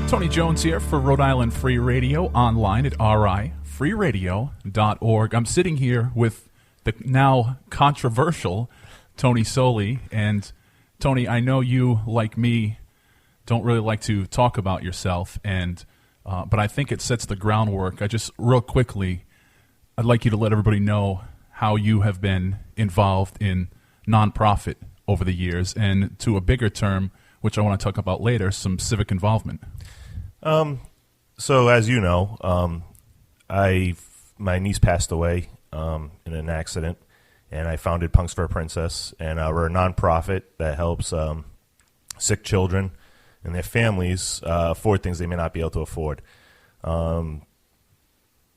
Tony Jones here for Rhode Island Free Radio, online at rifreeradio.org. I'm sitting here with the now controversial Tony Soly. And Tony, I know you, like me, don't really like to talk about yourself, but I think it sets the groundwork. Real quickly, I'd like you to let everybody know how you have been involved in nonprofit over the years, and to a bigger term, which I want to talk about later, some civic involvement. So as you know, my niece passed away in an accident, and I founded Punks for a Princess, and we're a nonprofit that helps sick children and their families afford things they may not be able to afford.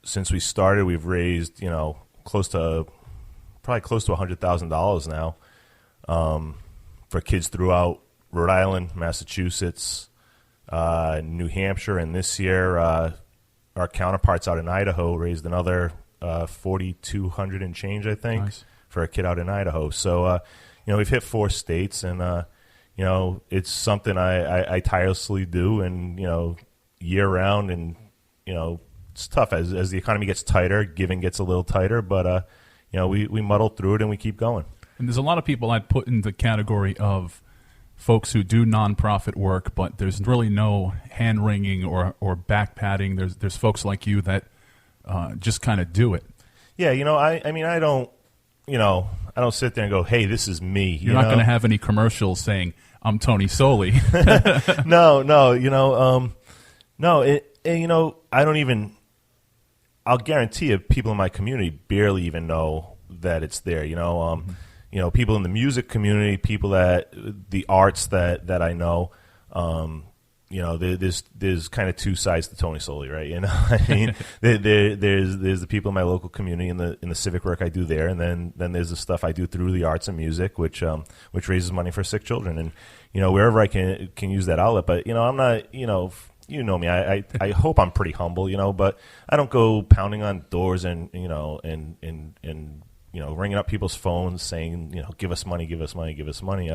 Since we started, we've raised probably close to $100,000 now for kids throughout Rhode Island, Massachusetts, New Hampshire, and this year our counterparts out in Idaho raised another $4,200 and change, I think, nice, for a kid out in Idaho. So we've hit 4 states, and it's something I tirelessly do, and year round, and it's tough as the economy gets tighter, giving gets a little tighter, but we muddle through it and we keep going. And there's a lot of people I'd put in the category of folks who do nonprofit work, but there's really no hand-wringing or back-patting. There's folks like you that just kind of do it. Yeah, I don't sit there and go, hey, this is me. You're not going to have any commercials saying, I'm Tony Soly. No, I don't even, I'll guarantee you people in my community barely even know that it's there, people in the music community, people that the arts that I know, there's kind of 2 sides to Tony Soly, right? I mean, there's the people in my local community in the civic work I do there, and then there's the stuff I do through the arts and music, which raises money for sick children, and wherever I can use that outlet. But I'm not, you know me, I hope I'm pretty humble, but I don't go pounding on doors and ringing up people's phones saying, give us money, give us money, give us money.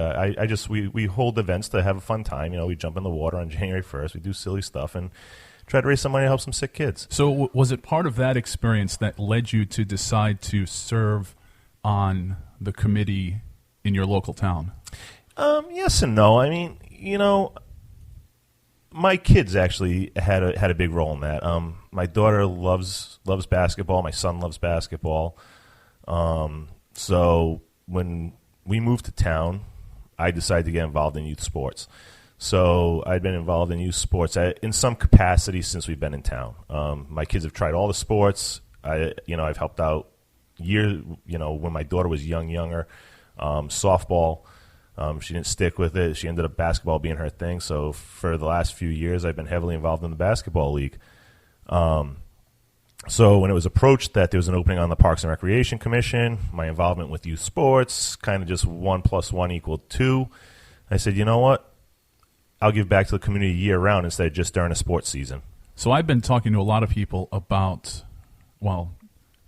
We hold events to have a fun time. We jump in the water on January 1st. We do silly stuff and try to raise some money to help some sick kids. So was it part of that experience that led you to decide to serve on the committee in your local town? Yes and no. I mean, my kids actually had a big role in that. My daughter loves basketball. My son loves basketball. So when we moved to town, I decided to get involved in youth sports. So I'd been involved in youth sports in some capacity since we've been in town. My kids have tried all the sports. I've helped out when my daughter was younger, softball. She didn't stick with it. She ended up basketball being her thing. So for the last few years, I've been heavily involved in the basketball league. So when it was approached that there was an opening on the Parks and Recreation Commission, my involvement with youth sports, kind of just 1 + 1 = 2, I said, you know what? I'll give back to the community year-round instead of just during a sports season. So I've been talking to a lot of people about,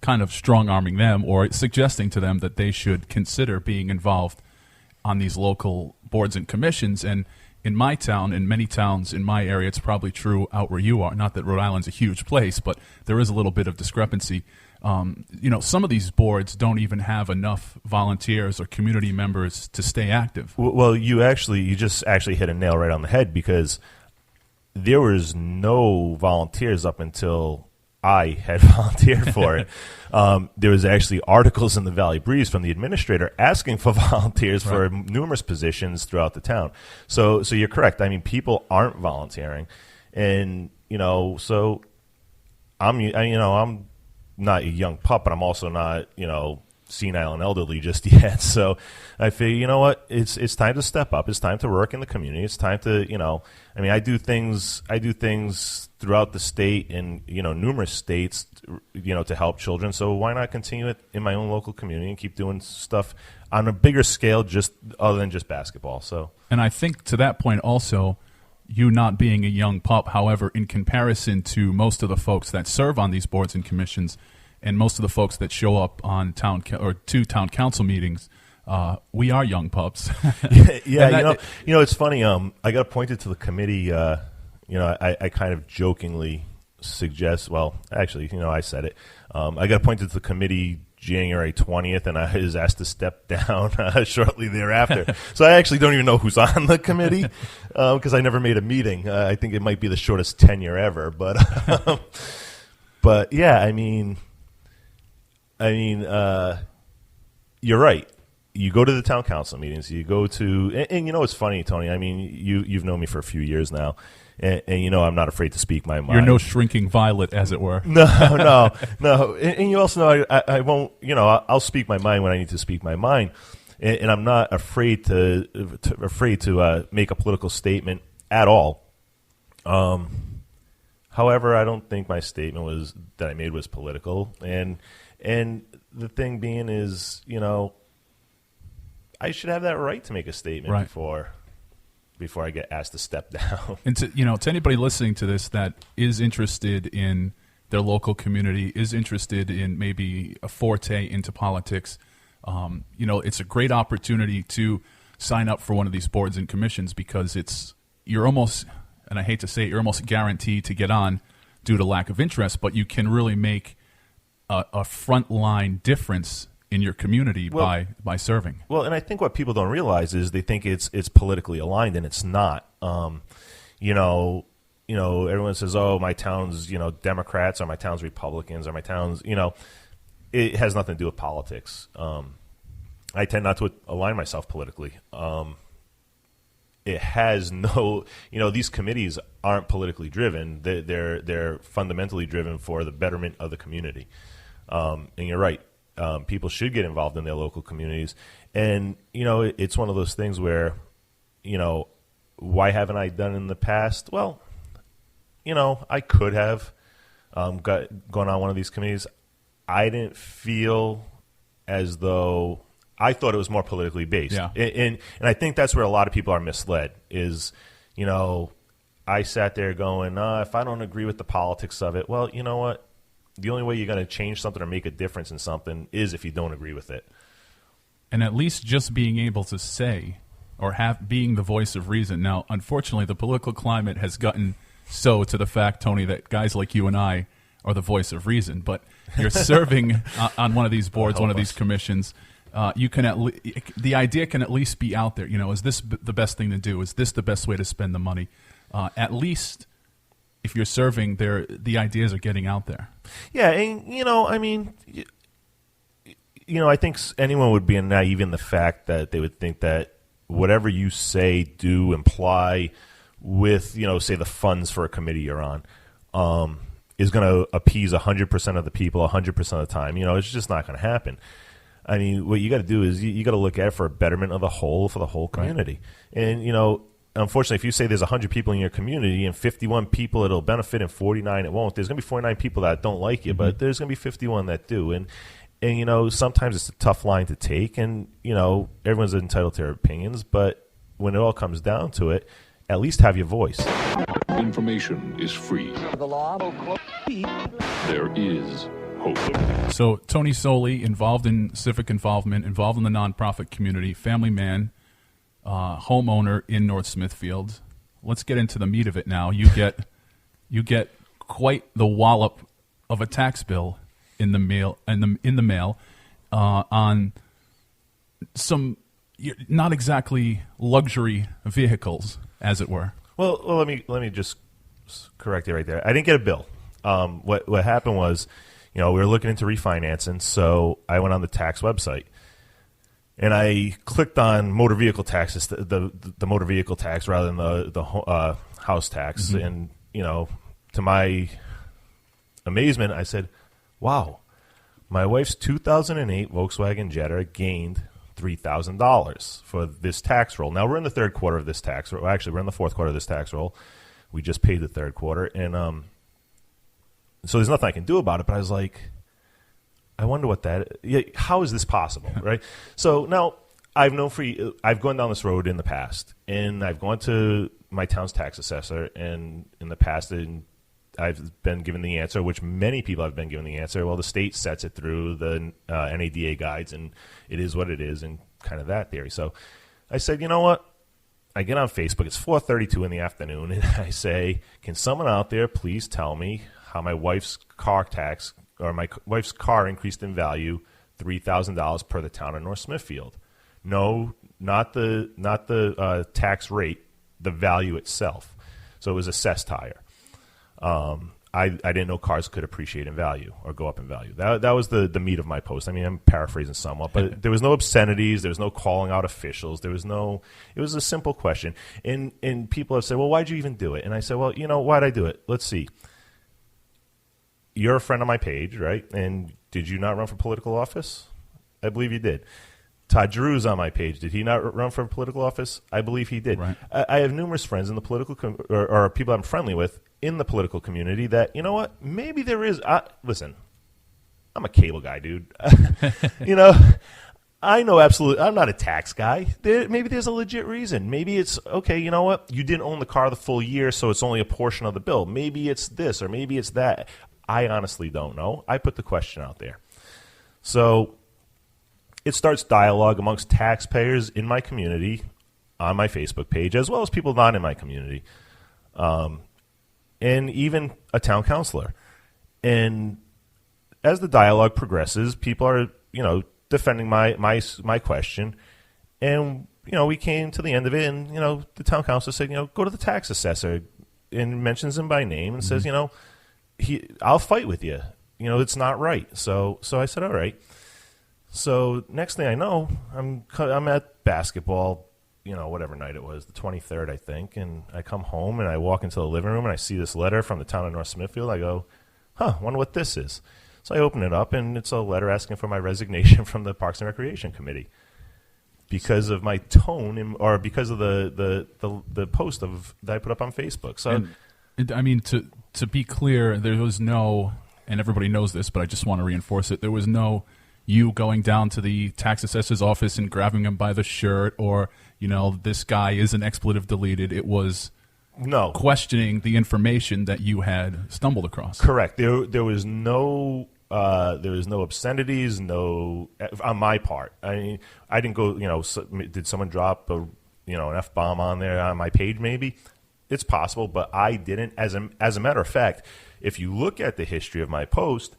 kind of strong-arming them or suggesting to them that they should consider being involved on these local boards and commissions. And in my town, in many towns in my area, it's probably true out where you are. Not that Rhode Island's a huge place, but there is a little bit of discrepancy. Some of these boards don't even have enough volunteers or community members to stay active. Well, you just hit a nail right on the head, because there was no volunteers up until I had volunteered for it. There was actually articles in the Valley Breeze from the administrator asking for volunteers for numerous positions throughout the town. So you're correct. I mean, people aren't volunteering, and so I'm not a young pup, but I'm also not senile and elderly just yet. So I figure, you know what, it's time to step up. It's time to work in the community. It's time to I do things throughout the state and numerous states to help children. So why not continue it in my own local community and keep doing stuff on a bigger scale, just other than just basketball. So, and I think to that point also, you not being a young pup, however, in comparison to most of the folks that serve on these boards and commissions and most of the folks that show up on town council meetings, we are young pups. Yeah, it's funny. I got appointed to the committee I kind of jokingly suggest, well, actually, I said it. I got appointed to the committee January 20th, and I was asked to step down shortly thereafter. So I actually don't even know who's on the committee because I never made a meeting. I think it might be the shortest tenure ever. But yeah, I mean, you're right. You go to the town council meetings. You go to, and it's funny, Tony. I mean, you've known me for a few years now. And I'm not afraid to speak my mind. You're no shrinking violet, as it were. No. And you also know I won't. I'll speak my mind when I need to speak my mind, and I'm not afraid to make a political statement at all. However, I don't think my statement that I made was political, and the thing being is, I should have that right to make a statement right. before I get asked to step down. And to anybody listening to this that is interested in their local community, is interested in maybe a forte into politics, it's a great opportunity to sign up for one of these boards and commissions because you're almost, and I hate to say it, you're almost guaranteed to get on due to lack of interest, but you can really make a frontline difference in your community by serving. Well, and I think what people don't realize is they think it's politically aligned, and it's not. Everyone says, "Oh, my town's Democrats, or my town's Republicans, or my town's It has nothing to do with politics. I tend not to align myself politically. It has no, these committees aren't politically driven. They're fundamentally driven for the betterment of the community. And you're right. People should get involved in their local communities. And, it's one of those things where, why haven't I done in the past? Well, I could have gone on one of these committees. I didn't feel as though I thought it was more politically based. Yeah. And I think that's where a lot of people are misled is, I sat there going, if I don't agree with the politics of it, well, you know what? The only way you're going to change something or make a difference in something is if you don't agree with it. And at least just being able to say or being the voice of reason. Now, unfortunately, the political climate has gotten so to the fact, Tony, that guys like you and I are the voice of reason. But you're serving on one of these boards, one of these commissions. You can the idea can at least be out there. Is this the best thing to do? Is this the best way to spend the money? At least if you're serving, the ideas are getting out there. Yeah, and I think anyone would be naive in the fact that they would think that whatever you say, do, imply with, say the funds for a committee you're on, is going to appease 100% of the people 100% of the time. It's just not going to happen. I mean, what you got to do is you got to look at it for a betterment of the whole, for the whole community. Right. And, unfortunately, if you say there's 100 people in your community and 51 people it'll benefit and 49 it won't, there's going to be 49 people that don't like you, but there's going to be 51 that do. And sometimes it's a tough line to take, and, everyone's entitled to their opinions, but when it all comes down to it, at least have your voice. Information is free. The law. There is hope. So Tony Soly, involved in civic involvement, involved in the nonprofit community, family man, homeowner in North Smithfield. Let's get into the meat of it now. You get quite the wallop of a tax bill in the mail on some not exactly luxury vehicles, as it were. Well, let me just correct you right there. I didn't get a bill. What happened was, we were looking into refinancing, so I went on the tax website. And I clicked on motor vehicle taxes, the motor vehicle tax rather than the house tax. Mm-hmm. And, to my amazement, I said, wow, my wife's 2008 Volkswagen Jetta gained $3,000 for this tax roll. Now, we're in the third quarter of this tax roll. Actually, we're in the fourth quarter of this tax roll. We just paid the third quarter. And so there's nothing I can do about it. But I was like, I wonder how is this possible, right? So now I've gone down this road in the past, and I've gone to my town's tax assessor, and in the past, and I've been given the answer, which many people have been given the answer. Well, the state sets it through the NADA guides, and it is what it is, and kind of that theory. So I said, you know what? I get on Facebook. It's 4:32 in the afternoon, and I say, "Can someone out there please tell me how my wife's car tax or my wife's car increased in value $3,000 per the town of North Smithfield? No, not the tax rate, the value itself. So it was assessed higher. I didn't know cars could appreciate in value or go up in value. That was the meat of my post. I mean, I'm paraphrasing somewhat, but there was no obscenities. There was no calling out officials. It was a simple question. And people have said, well, why'd you even do it? And I said, well, why'd I do it? Let's see. You're a friend of my page, right? And did you not run for political office? I believe you did. Todd Drew's on my page. Did he not run for political office? I believe he did. Right. I have numerous friends in the political or people I'm friendly with in the political community that, you know what, maybe there is. Listen, I'm a cable guy, dude. I know absolutely. I'm not a tax guy. Maybe there's a legit reason. Maybe it's, okay, you know what, you didn't own the car the full year, so it's only a portion of the bill. Maybe it's this or maybe it's that. I honestly don't know. I put the question out there. So it starts dialogue amongst taxpayers in my community on my Facebook page, as well as people not in my community, and even a town councilor. And as the dialogue progresses, people are, defending my question. And, we came to the end of it, and, the town councilor said, go to the tax assessor, and mentions him by name and says, I'll fight with you. It's not right. So I said, all right. So next thing I know, I'm at basketball, whatever night it was, the 23rd, I think, and I come home and I walk into the living room and I see this letter from the town of North Smithfield. I go, wonder what this is. So I open it up, and it's a letter asking for my resignation from the Parks and Recreation Committee because of my tone or because of the post that I put up on Facebook. So, I mean, to be clear, there was no, and everybody knows this, but I just want to reinforce it, there was no you going down to the tax assessor's office and grabbing him by the shirt or, this guy is an expletive deleted. It was questioning the information that you had stumbled across. Correct. There was no obscenities, no on my part. I mean, I didn't go. Did someone drop an F-bomb on there on my page? Maybe it's possible, but I didn't. As a matter of fact, if you look at the history of my post,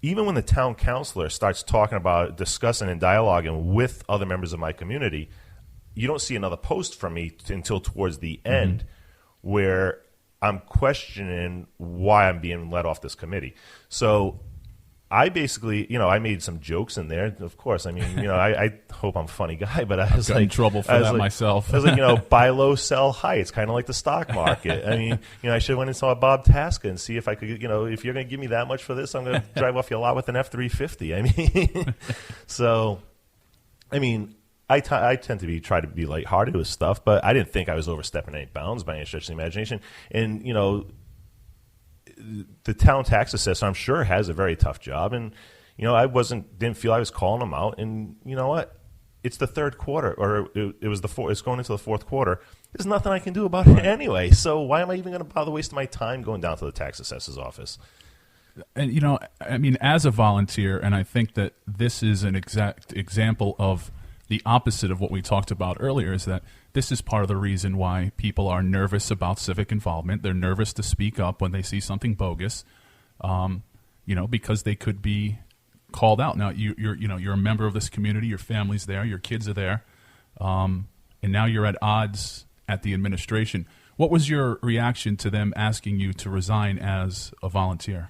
even when the town councilor starts talking about discussing and dialoguing with other members of my community, you don't see another post from me until towards the end, where I'm questioning why I'm being let off this committee. So I basically, I made some jokes in there. Of course, I mean, I hope I'm a funny guy, but I was got in trouble for that myself. I was like, buy low, sell high. It's kind of like the stock market. I mean, I should have went and saw Bob Tasca and see if I could, if you're going to give me that much for this, I'm going to drive off your lot with an F-350. I mean, so, I mean, I tend to try to be lighthearted with stuff, but I didn't think I was overstepping any bounds by any stretch of the imagination. And, the town tax assessor, I'm sure, has a very tough job, and I didn't feel I was calling them out. And you know what? It's the third quarter, or it was it's going into the fourth quarter. There's nothing I can do about it anyway. So why am I even going to bother wasting my time going down to the tax assessor's office? And I mean, as a volunteer, and I think that this is an exact example of the opposite of what we talked about earlier, is that this is part of the reason why people are nervous about civic involvement. They're nervous to speak up when they see something bogus, because they could be called out. Now, you're a member of this community. Your family's there. Your kids are there. And now you're at odds at the administration. What was your reaction to them asking you to resign as a volunteer?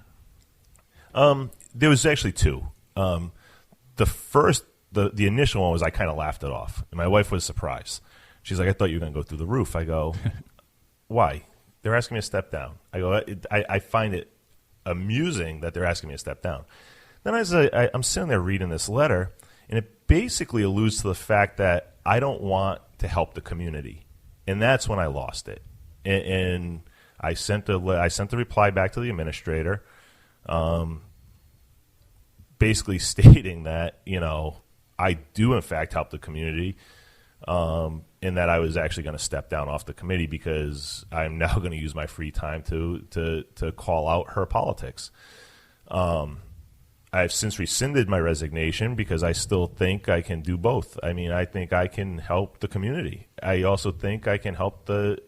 There was actually two. The initial one was I kind of laughed it off, and my wife was surprised. She's like, I thought you were going to go through the roof. I go, why? They're asking me to step down. I go, I find it amusing that they're asking me to step down. Then I'm sitting there reading this letter, and it basically alludes to the fact that I don't want to help the community, and that's when I lost it. And I sent the reply back to the administrator, basically stating that I do in fact help the community. And that I was actually going to step down off the committee because I'm now going to use my free time to call out her politics. I've since rescinded my resignation because I still think I can do both. I mean, I think I can help the community. I also think I can help the